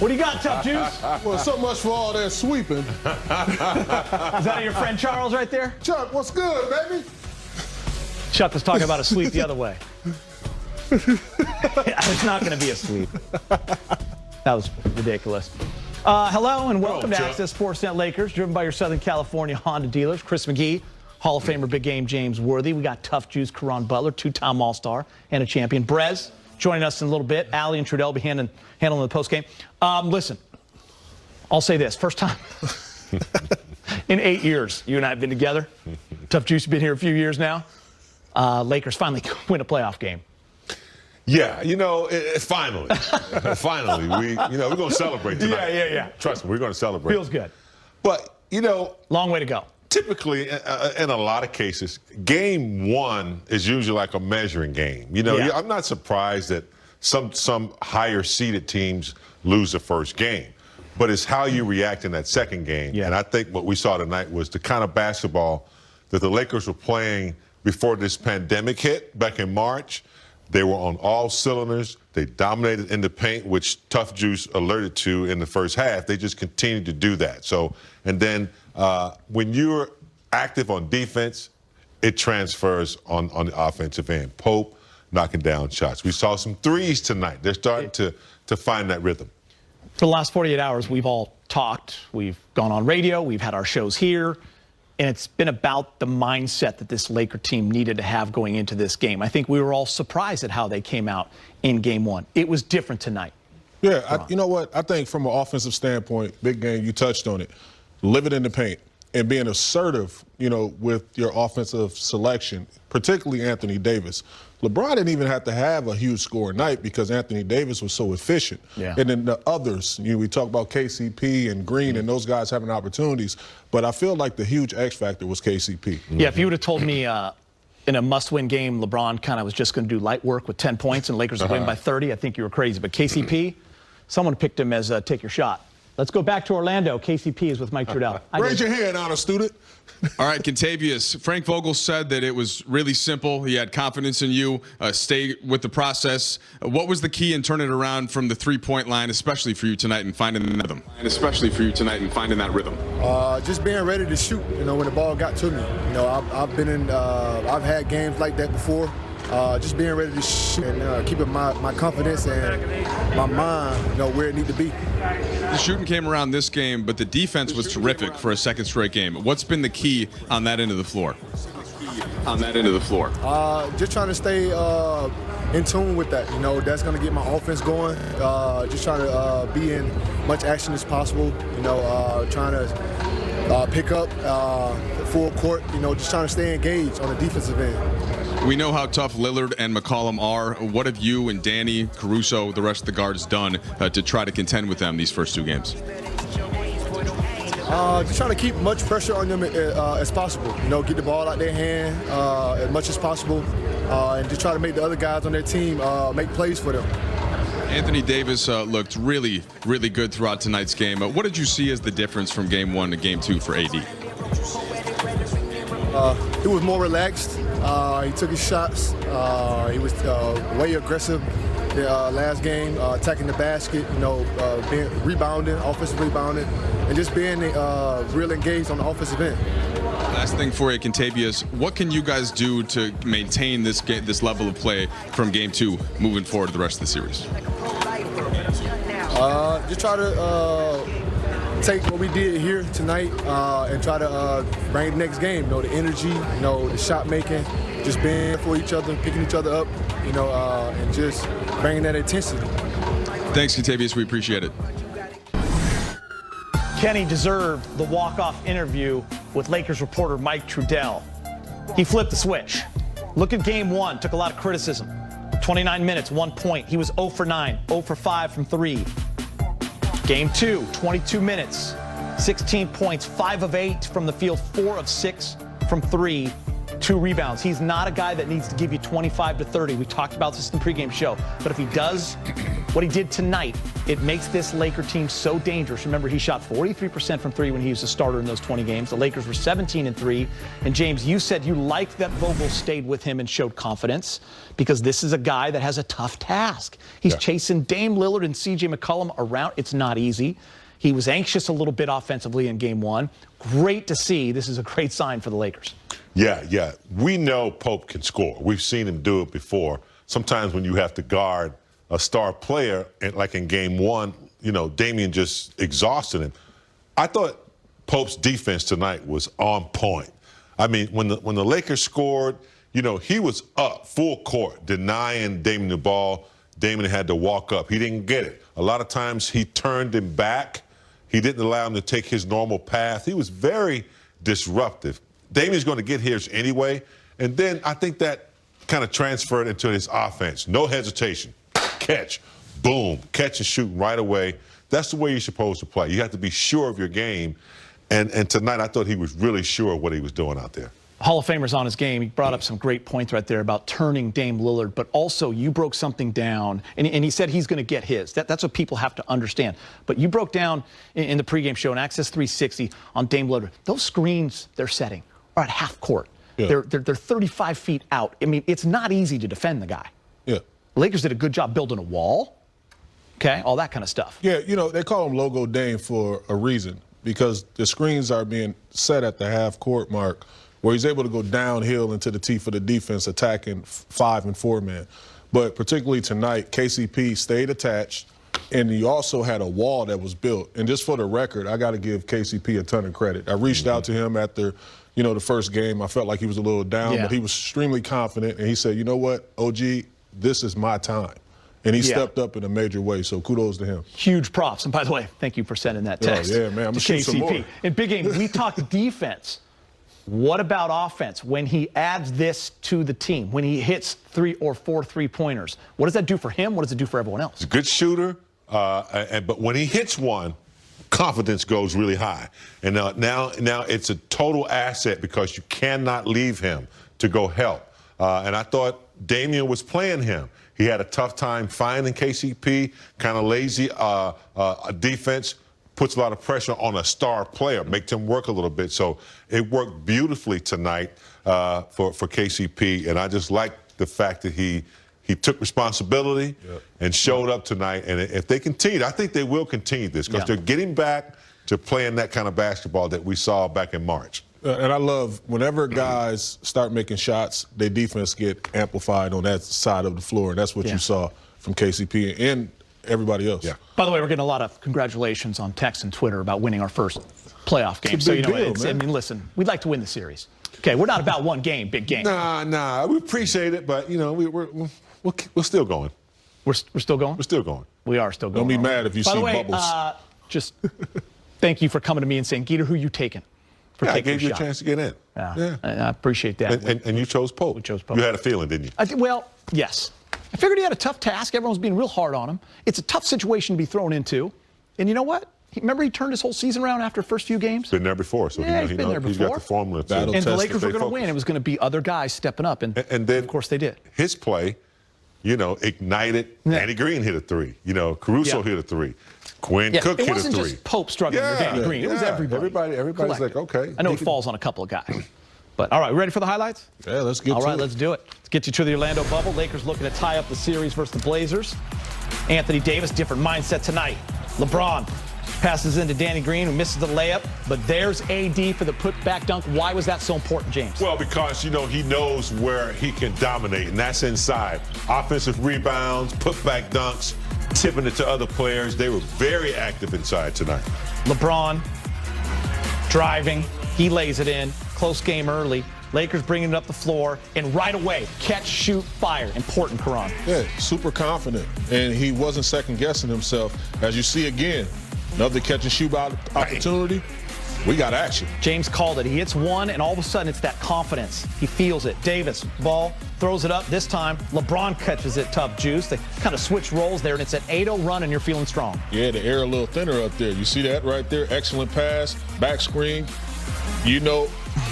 What do you got, Tough Juice? Well, so much for all that sweeping. Is that your friend Charles right there? Chuck, what's good, baby? Chuck was talking about a sweep the other way. It's not going to be a sweep. That was ridiculous. Hello and welcome to Access Sportsnet Lakers, driven by your Southern California Honda dealers. Chris McGee, Hall of Famer, big game James Worthy. We got Tough Juice, Karan Butler, two-time All-Star and a champion. Brez joining us in a little bit. Allie and Trudell will be handling the postgame. Listen, I'll say this. First time in 8 years you and I have been together. Tough Juice has been here a few years now. Lakers finally win a playoff game. Yeah, finally. Finally. We're going to celebrate tonight. Yeah. Trust me, we're going to celebrate. Feels good. But, long way to go. Typically, in a lot of cases, game one is usually like a measuring game. I'm not surprised that some higher-seeded teams lose the first game. But it's how you react in that second game. Yeah. And I think what we saw tonight was the kind of basketball that the Lakers were playing before this pandemic hit back in March. They were on all cylinders. They dominated in the paint, which Tough Juice alerted to in the first half. They just continued to do that. And then when you're active on defense, it transfers on the offensive end. Pope knocking down shots. We saw some threes tonight. They're starting to find that rhythm. For the last 48 hours, we've all talked. We've gone on radio. We've had our shows here. And it's been about the mindset that this Laker team needed to have going into this game. I think we were all surprised at how they came out in game one. It was different tonight. Yeah, you know what? I think from an offensive standpoint, big game, you touched on it. Living in the paint and being assertive, with your offensive selection, particularly Anthony Davis. LeBron didn't even have to have a huge score night because Anthony Davis was so efficient. Yeah. And then the others, we talk about KCP and Green and those guys having opportunities, but I feel like the huge X factor was KCP. Yeah, if you would have told me in a must-win game, LeBron kind of was just going to do light work with 10 points and Lakers would win by 30, I think you were crazy. But KCP, someone picked him as take your shot. Let's go back to Orlando. KCP is with Mike Trudell. Raise your hand, honor student. All right, Contavious. Frank Vogel said that it was really simple. He had confidence in you. Stay with the process. What was the key in turning it around from the three-point line, especially for you tonight, and finding the rhythm? Just being ready to shoot. When the ball got to me. I've had games like that before. Just being ready to shoot and keeping my confidence and my mind, where it needs to be. The shooting came around this game, but the defense was terrific for a second straight game. What's been the key on that end of the floor? Just trying to stay in tune with that. That's going to get my offense going. Just trying to be in much action as possible. Trying to pick up full court. Just trying to stay engaged on the defensive end. We know how tough Lillard and McCollum are. What have you and Danny, Caruso, the rest of the guards done to try to contend with them these first two games? Just trying to keep much pressure on them as possible. Get the ball out their hand as much as possible, and just try to make the other guys on their team make plays for them. Anthony Davis looked really, really good throughout tonight's game. What did you see as the difference from game one to game two for AD? He was more relaxed. He took his shots. He was way aggressive the last game, attacking the basket, being rebounding, offensive rebounding, and just being real engaged on the offensive end. Last thing for you, Contavious, what can you guys do to maintain this level of play from game two moving forward to the rest of the series? Just try to take what we did here tonight and try to bring the next game. The energy, the shot making, just being for each other, picking each other up, and just bringing that intensity. Thanks, Contavious. We appreciate it. Kenny deserved the walk-off interview with Lakers reporter Mike Trudell. He flipped the switch. Look at game one. Took a lot of criticism. 29 minutes, 1 point. He was 0 for 9, 0 for 5 from 3. Game two, 22 minutes, 16 points, 5 of 8 from the field, 4 of 6 from 3. 2 rebounds. He's not a guy that needs to give you 25 to 30. We talked about this in the pregame show. But if he does what he did tonight, it makes this Laker team so dangerous. Remember, he shot 43% from 3 when he was a starter in those 20 games. The Lakers were 17-3. And James, you said you liked that Vogel stayed with him and showed confidence because this is a guy that has a tough task. He's chasing Dame Lillard and C.J. McCollum around. It's not easy. He was anxious a little bit offensively in game 1. Great to see. This is a great sign for the Lakers. Yeah. We know Pope can score. We've seen him do it before. Sometimes when you have to guard a star player, and like in game 1, Damian just exhausted him. I thought Pope's defense tonight was on point. I mean, when the Lakers scored, he was up full court, denying Damian the ball. Damian had to walk up. He didn't get it. A lot of times he turned him back. He didn't allow him to take his normal path. He was very disruptive. Damian's going to get his anyway. And then I think that kind of transferred into his offense. No hesitation. Catch. Boom. Catch and shoot right away. That's the way you're supposed to play. You have to be sure of your game. And tonight I thought he was really sure of what he was doing out there. Hall of Famer's on his game. He brought up some great points right there about turning Dame Lillard, but also you broke something down, and he said he's going to get his. That's what people have to understand. But you broke down in the pregame show in Access 360 on Dame Lillard. Those screens they're setting are at half court. Yeah. They're 35 feet out. I mean, it's not easy to defend the guy. Yeah. The Lakers did a good job building a wall. Okay, all that kind of stuff. Yeah, they call him Logo Dame for a reason because the screens are being set at the half court mark, where he's able to go downhill into the teeth of the defense, attacking 5 and 4 men. But particularly tonight, KCP stayed attached, and he also had a wall that was built. And just for the record, I got to give KCP a ton of credit. I reached out to him after, the first game. I felt like he was a little down, but he was extremely confident. And he said, you know what, OG, this is my time. And he stepped up in a major way, so kudos to him. Huge props. And by the way, thank you for sending that text. Oh, yeah, man, I'm going to shoot some more. In Big Game, we talked defense. What about offense? When he adds this to the team, when he hits 3 or 4 3-pointers, what does that do for him? What does it do for everyone else? He's a good shooter, but when he hits one, confidence goes really high. And now it's a total asset because you cannot leave him to go help. And I thought Damian was playing him. He had a tough time finding KCP, kind of lazy defense. Puts a lot of pressure on a star player, makes him work a little bit. So it worked beautifully tonight for KCP, and I just like the fact that he took responsibility and showed up tonight. And if they continue, I think they will continue this because they're getting back to playing that kind of basketball that we saw back in March. And I love whenever guys start making shots, their defense get amplified on that side of the floor, and that's what you saw from KCP and everybody else. Yeah. By the way, we're getting a lot of congratulations on text and Twitter about winning our first playoff game. It's a big deal, I mean, listen, we'd like to win the series. Okay, we're not about one game, big game. Nah, we appreciate it, but we're still going. We're still going? We're still going. We are still going. Don't be mad if you see bubbles. Just thank you for coming to me and saying, Geeter, who you taking? I gave you a chance to get in. Yeah. I appreciate that. And you chose Pope. We chose Pope. You had a feeling, didn't you? Well, yes. I figured he had a tough task. Everyone was being real hard on him. It's a tough situation to be thrown into. And you know what? Remember he turned his whole season around after the first few games? Been there before. So he's been there before. He's got the formula. And the Lakers were going to win. It was going to be other guys stepping up. And then, of course, they did. His play, ignited. Danny Green hit a 3. Caruso hit a 3. Quinn Cook hit a 3. It wasn't just Pope struggling with Danny Green. It was everybody. Everybody's like, okay. I know it falls on a couple of guys. But, all right, ready for the highlights? Yeah, let's get to it. All right, let's do it. Let's get you to the Orlando bubble. Lakers looking to tie up the series versus the Blazers. Anthony Davis, different mindset tonight. LeBron passes into Danny Green, who misses the layup. But there's AD for the put-back dunk. Why was that so important, James? Well, because, he knows where he can dominate, and that's inside. Offensive rebounds, put-back dunks, tipping it to other players. They were very active inside tonight. LeBron driving. He lays it in. Close game early. Lakers bringing it up the floor. And right away, catch, shoot, fire. Important, Karan. Yeah, super confident. And he wasn't second-guessing himself. As you see again, another catch and shoot opportunity. We got action. James called it. He hits one, and all of a sudden, it's that confidence. He feels it. Davis, ball, throws it up. This time, LeBron catches it tough, Juice. They kind of switch roles there, and it's an 8-0 run, and you're feeling strong. Yeah, the air a little thinner up there. You see that right there? Excellent pass, back screen.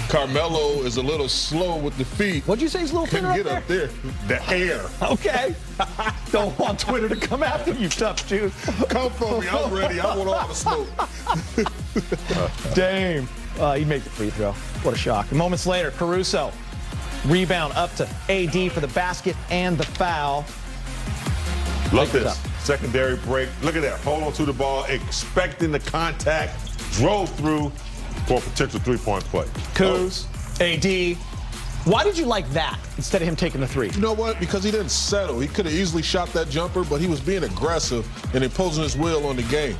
Carmelo is a little slow with the feet. What'd you say? He's a little Couldn't thinner get up there. The hair. Okay. Don't want Twitter to come after you, tough juice. Come for me. I'm ready. I want all the smoke. Dame. He made the free throw. What a shock. And moments later, Caruso. Rebound up to AD for the basket and the foul. Look Lakers this. up. Secondary break. Look at that. Hold on to the ball, expecting the contact, drove through for a potential three-point play. Kuz, AD. Why did you like that instead of him taking the three? You know what? Because he didn't settle. He could have easily shot that jumper, but he was being aggressive and imposing his will on the game.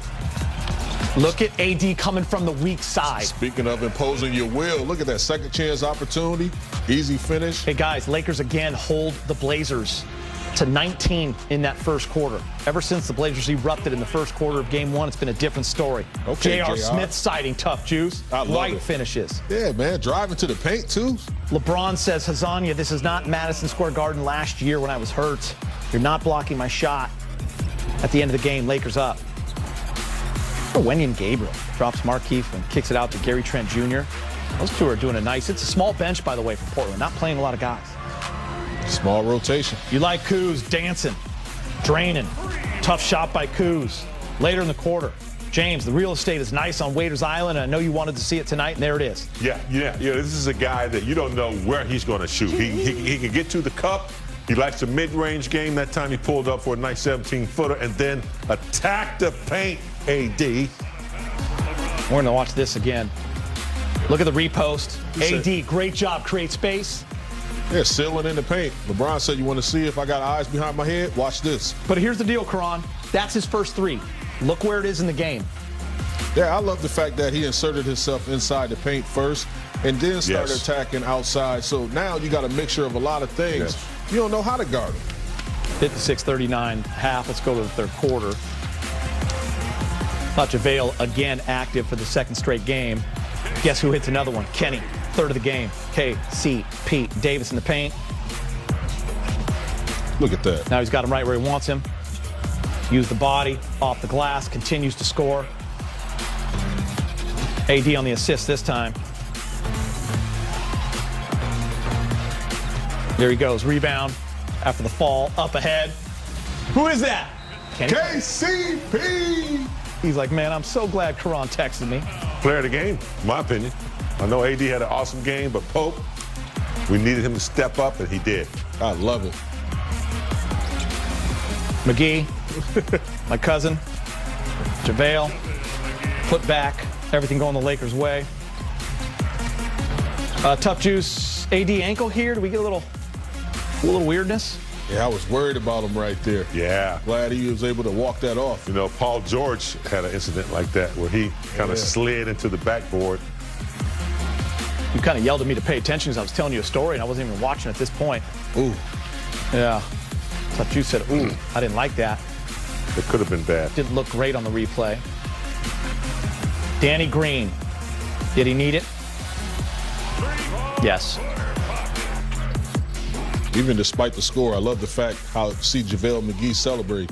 Look at AD coming from the weak side. Speaking of imposing your will, look at that second chance opportunity. Easy finish. Hey, guys, Lakers again hold the Blazers to 19 in that first quarter. Ever since the Blazers erupted in the first quarter of Game 1, it's been a different story. Okay, J.R. JR. Smith sighting tough juice. I love White it. finishes. Yeah, man. Driving to the paint, too. LeBron says, Hazanya, this is not Madison Square Garden last year when I was hurt. You're not blocking my shot. At the end of the game, Lakers up. Wenyen Gabriel drops Markieff and kicks it out to Gary Trent Jr. Those two are doing it's a small bench, by the way, for Portland. Not playing a lot of guys. Small rotation. You like Kuz dancing, draining. Tough shot by Kuz. Later in the quarter, James, the real estate is nice on Waiters Island. I know you wanted to see it tonight, and there it is. Yeah. This is a guy that you don't know where he's going to shoot. He can get to the cup. He likes the mid-range game. That time he pulled up for a nice 17-footer and then attacked the paint. AD. We're going to watch this again. Look at the repost. AD, great job, create space. Yeah, sealing in the paint. LeBron said, you want to see if I got eyes behind my head? Watch this. But here's the deal, Karan. That's his first three. Look where it is in the game. Yeah, I love the fact that he inserted himself inside the paint first and then started attacking outside. So now you got a mixture of a lot of things. Yes. You don't know how to guard him. 56-39 half. Let's go to the third quarter. JaVale again active for the second straight game. Guess who hits another one? Kenny, third of the game. KCP. Davis in the paint. Look at that. Now he's got him right where he wants him. Use the body, off the glass, continues to score. AD on the assist this time. There he goes, rebound after the fall, up ahead. Who is that? Kenny. KCP! He's like, man, I'm so glad Karan texted me. Player of the game, in my opinion. I know AD had an awesome game, but Pope, we needed him to step up, and he did. I love it. McGee, my cousin, JaVale, put back, everything going the Lakers' way. Tough juice, AD ankle here. Do we get a little weirdness? Yeah, I was worried about him right there. Yeah. Glad he was able to walk that off. You know, Paul George had an incident like that where he kind of slid into the backboard. You kind of yelled at me to pay attention because I was telling you a story and I wasn't even watching at this point. Ooh. Yeah. Tough juice said, ooh, I didn't like that. It could have been bad. Didn't look great on the replay. Danny Green, did he need it? Yes. Even despite the score, I love the fact how see JaVale McGee celebrate.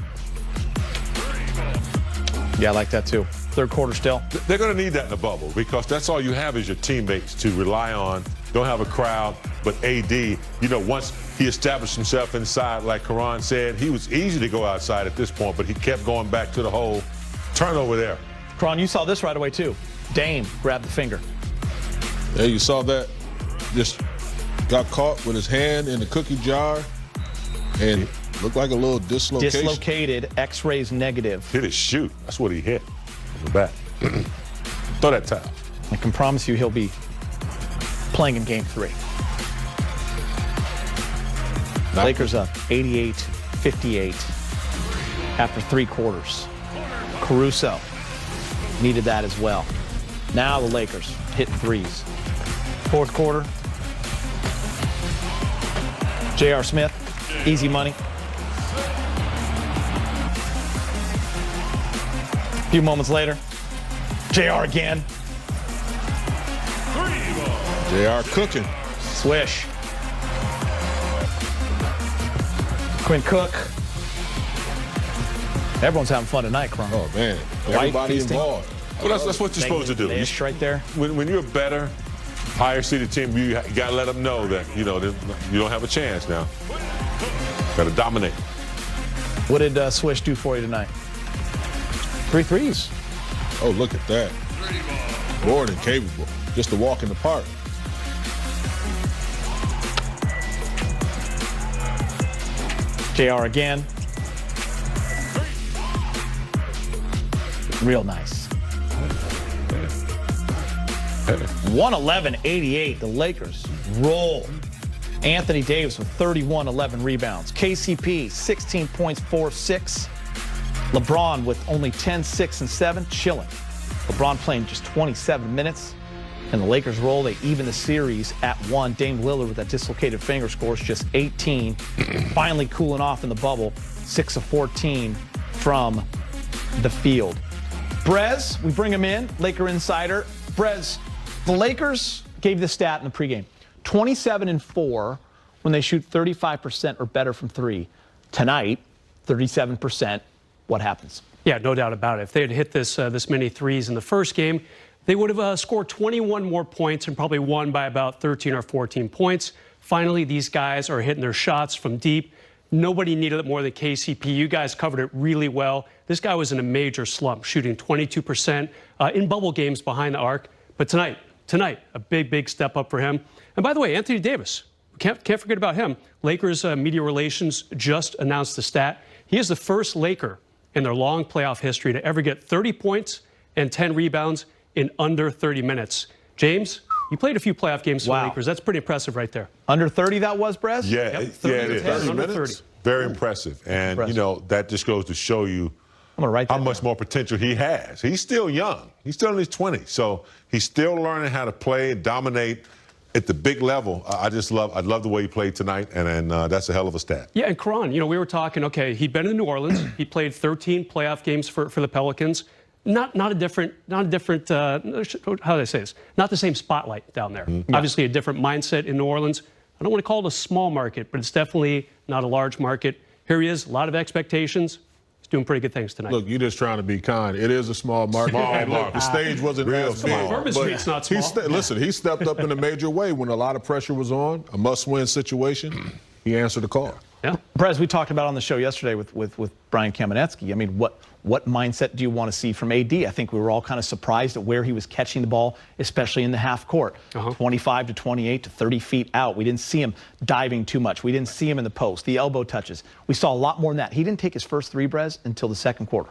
Yeah, I like that too. Third quarter still. They're going to need that in the bubble because that's all you have is your teammates to rely on. Don't have a crowd, but AD, you know, once he established himself inside, like Karan said, he was easy to go outside at this point, but he kept going back to the hole. Turnover there. Karan, you saw this right away too. Dame grabbed the finger. Yeah, you saw that. Just got caught with his hand in the cookie jar and looked like a little dislocation. Dislocated, X-rays negative. Hit his shoot. That's what he hit in the back. Throw that towel. I can promise you he'll be playing in Game 3. Lakers up 88-58 after 3 quarters. Caruso needed that as well. Now the Lakers hitting threes. Fourth quarter. J.R. Smith, easy money. A few moments later, J.R. again. JR cooking. Swish. Quinn Cook. Everyone's having fun tonight, Crum. Oh, man. White Everybody feasting. involved. Well, that's what you're supposed to do. Ish right there. When you're better, higher seeded team, you got to let them know that, you don't have a chance now. Got to dominate. What did Swish do for you tonight? 3 threes. Oh, look at that. More than capable. Just a walk in the park. JR again. Real nice. 111-88. The Lakers roll. Anthony Davis with 31-11 rebounds. KCP, 16 points, 4-6. LeBron with only 10, 6, and 7, chilling. LeBron playing just 27 minutes. And the Lakers roll. They even the series at 1. Dame Lillard with that dislocated finger scores just 18. Finally cooling off in the bubble. 6 of 14 from the field. Brez, we bring him in, Laker insider. Brez, the Lakers gave this stat in the pregame. 27-4 when they shoot 35% or better from 3. Tonight, 37%. What happens? Yeah, no doubt about it. If they had hit this many threes in the first game, they would have scored 21 more points and probably won by about 13 or 14 points. Finally, these guys are hitting their shots from deep. Nobody needed it more than KCP. You guys covered it really well. This guy was in a major slump, shooting 22% in bubble games behind the arc. But tonight, a big step up for him. And by the way, Anthony Davis, can't forget about him. Lakers media relations just announced the stat. He is the first Laker in their long playoff history to ever get 30 points and 10 rebounds in under 30 minutes. James, you played a few playoff games for the Lakers. That's pretty impressive right there. Under 30 that was, Brez? Yeah, Yep, 30 it is. 10, under 30. Very impressive. And, that just goes to show you how much more potential he has. He's still young. He's still in his 20s. So he's still learning how to play and dominate at the big level. I love the way he played tonight, and that's a hell of a stat. Yeah, and Karan, we were talking, okay, he'd been in New Orleans. He played 13 playoff games for the Pelicans. Not a different, how do I say this? Not the same spotlight down there. Obviously a different mindset in New Orleans. I don't want to call it a small market, but it's definitely not a large market. Here he is, a lot of expectations. He's doing pretty good things tonight. Look, you're just trying to be kind. It is a small market. And look, the stage wasn't real small. Bourbon Street's not small. Listen, he stepped up in a major way when a lot of pressure was on, a must-win situation. He answered the call. Yeah. Brez, we talked about on the show yesterday with Brian Kamenetsky. I mean, what mindset do you want to see from AD? I think we were all kind of surprised at where he was catching the ball, especially in the half court. 25 to 28 to 30 feet out. We didn't see him diving too much. We didn't see him in the post, the elbow touches. We saw a lot more than that. He didn't take his first 3, Brez, until the second quarter.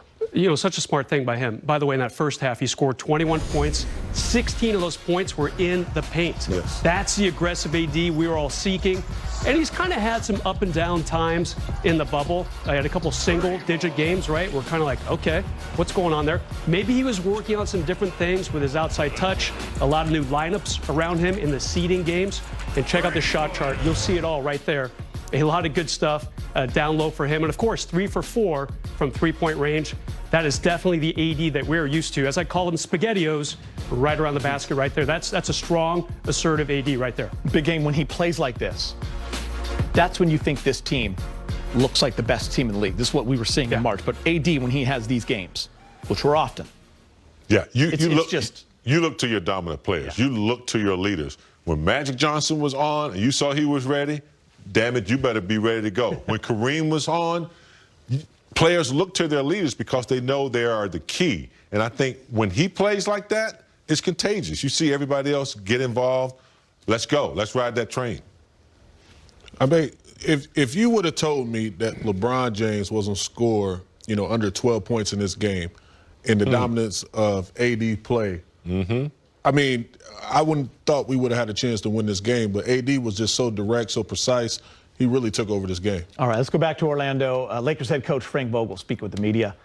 Such a smart thing by him. By the way, in that first half, he scored 21 points. 16 of those points were in the paint. Yes. That's the aggressive AD we were all seeking. And he's kind of had some up and down times in the bubble. I had a couple single-digit games, right? We're kind of like, okay, what's going on there? Maybe he was working on some different things with his outside touch, a lot of new lineups around him in the seeding games. And check out the shot chart. You'll see it all right there. A lot of good stuff down low for him. And, of course, 3 for 4 from three-point range. That is definitely the AD that we're used to. As I call them, SpaghettiOs, right around the basket right there. That's a strong, assertive AD right there. Big game when he plays like this. That's when you think this team looks like the best team in the league. This is what we were seeing in March. But AD, when he has these games, which were often. Yeah, you look to your dominant players. You look to your leaders. When Magic Johnson was on and you saw he was ready, damn it, you better be ready to go. When Kareem was on, players look to their leaders because they know they are the key. And I think when he plays like that, it's contagious. You see everybody else get involved. Let's go. Let's ride that train. I mean, if you would have told me that LeBron James wasn't score, under 12 points in this game, in the dominance of AD play, I mean, I wouldn't thought we would have had a chance to win this game. But AD was just so direct, so precise. He really took over this game. All right, let's go back to Orlando. Lakers head coach Frank Vogel speaking with the media.